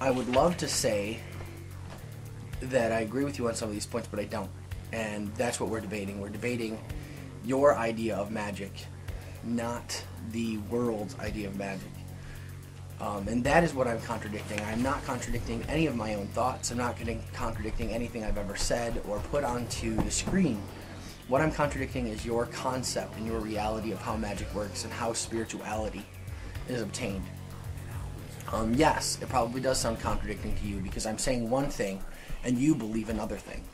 I would love to say that I agree with you on some of these points, but I don't. And that's what we're debating. We're debating your idea of magic, not the world's idea of magic. And that is what I'm contradicting. I'm not contradicting any of my own thoughts. I'm not contradicting anything I've ever said or put onto the screen. What I'm contradicting is your concept and your reality of how magic works and how spirituality is obtained. Yes, it probably does sound contradicting to you because I'm saying one thing and you believe another thing.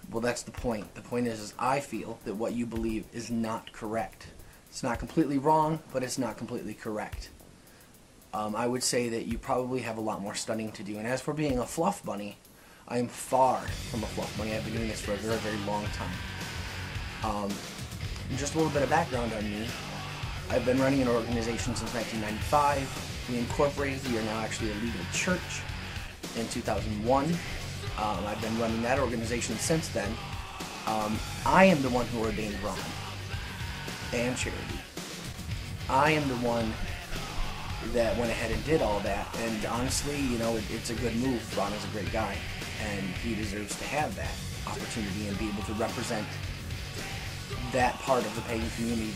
Well, that's the point. The point is I feel that what you believe is not correct. It's not completely wrong, but it's not completely correct. I would say that you probably have a lot more studying to do. And as for being a fluff bunny, I am far from a fluff bunny. I've been doing this for a very, very long time. Just a little bit of background on me. I've been running an organization since 1995. We incorporated, we are now actually a legal church in 2001. I've been running that organization since then. I am the one who ordained Ron and Charity. I am the one that went ahead and did all that, and honestly, you know, it's a good move. Ron is a great guy, and he deserves to have that opportunity and be able to represent that part of the pagan community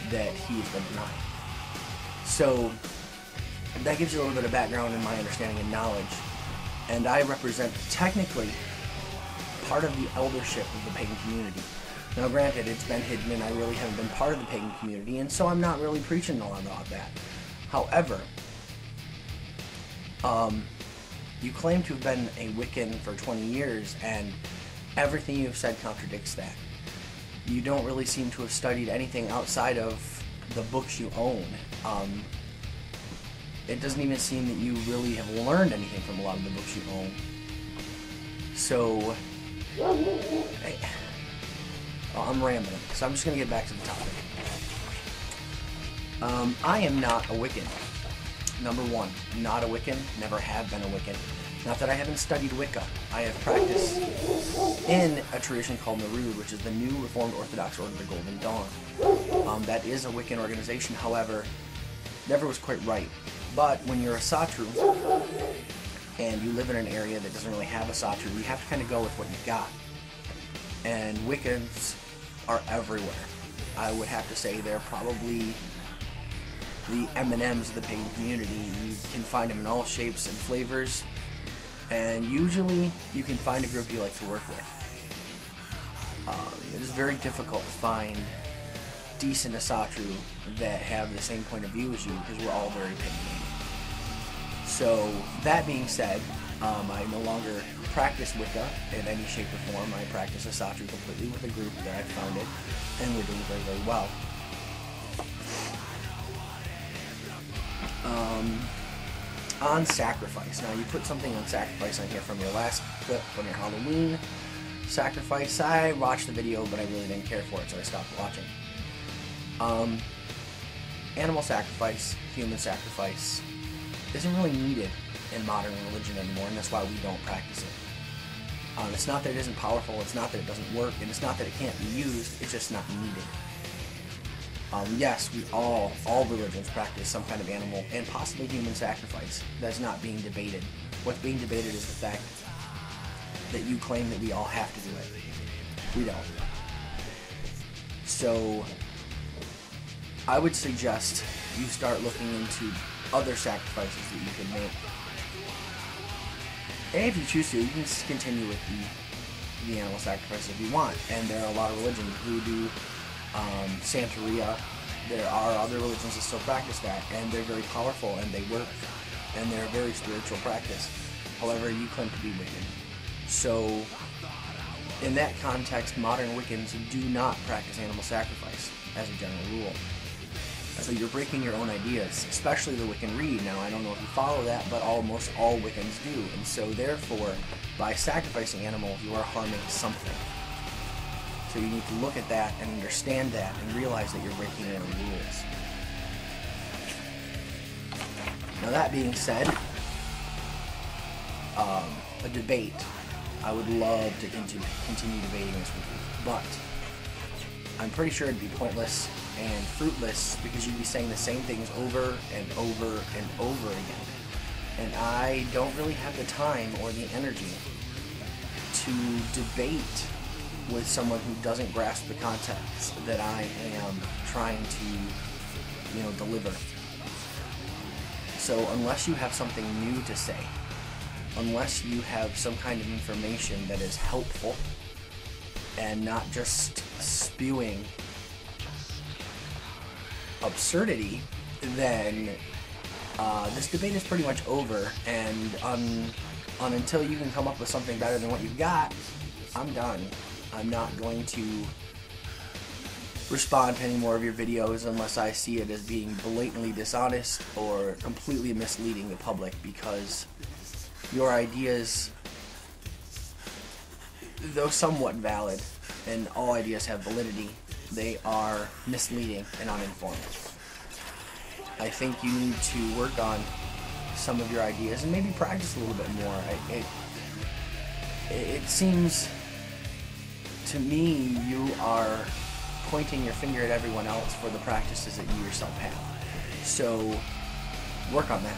that he has been denied. So that gives you a little bit of background in my understanding and knowledge, and I represent technically part of the eldership of the pagan community. Now granted, it's been hidden and I really haven't been part of the pagan community, and so I'm not really preaching a lot about that. However, you claim to have been a Wiccan for 20 years, and everything you've said contradicts that. You don't really seem to have studied anything outside of the books you own. It doesn't even seem that you really have learned anything from a lot of the books you own. So, I'm rambling, so I'm just going to get back to the topic. I am not a Wiccan. Number one, not a Wiccan, never have been a Wiccan. Not that I haven't studied Wicca. I have practiced in a tradition called Nerude, which is the New Reformed Orthodox Order of the Golden Dawn. That is a Wiccan organization, however, never was quite right. But when you're a Satru, and you live in an area that doesn't really have a Satru, you have to kind of go with what you've got. And Wiccans are everywhere. I would have to say they're probably the M&Ms of the pagan community. You can find them in all shapes and flavors, and usually you can find a group you like to work with. It is very difficult to find decent Asatru that have the same point of view as you, because we're all very pagan. So that being said, I no longer practice Wicca in any shape or form. I practice Asatru completely with a group that I founded, and we're doing very, very well. On sacrifice. Now, you put something on sacrifice on here from your last clip, from your Halloween sacrifice. I watched the video, but I really didn't care for it, so I stopped watching. Animal sacrifice, human sacrifice, isn't really needed in modern religion anymore, and that's why we don't practice it. It's not that it isn't powerful, it's not that it doesn't work, and it's not that it can't be used, it's just not needed. Yes, we all religions practice some kind of animal and possibly human sacrifice. That's not being debated. What's being debated is the fact that you claim that we all have to do it. We don't. So, I would suggest you start looking into other sacrifices that you can make. And if you choose to, you can just continue with the animal sacrifice if you want. And there are a lot of religions, voodoo, Santeria. There are other religions that still practice that, and they're very powerful, and they work, and they're a very spiritual practice. However, you claim to be Wiccan. So, in that context, modern Wiccans do not practice animal sacrifice, as a general rule. So you're breaking your own ideas, especially the Wiccan Rede. Now, I don't know if you follow that, but almost all Wiccans do. And so, therefore, by sacrificing animals, you are harming something. So you need to look at that and understand that and realize that you're breaking your own rules. Now, that being said, a debate. I would love to continue debating this with you, but I'm pretty sure it'd be pointless and fruitless because you'd be saying the same things over and over and over again. And I don't really have the time or the energy to debate with someone who doesn't grasp the concepts that I am trying to, deliver. So unless you have something new to say, unless you have some kind of information that is helpful and not just spewing absurdity, then this debate is pretty much over, and until you can come up with something better than what you've got, I'm done. I'm not going to respond to any more of your videos unless I see it as being blatantly dishonest or completely misleading the public, because your ideas, though somewhat valid, and all ideas have validity, they are misleading and uninformed. I think you need to work on some of your ideas and maybe practice a little bit more. It seems to me you are pointing your finger at everyone else for the practices that you yourself have. So work on that.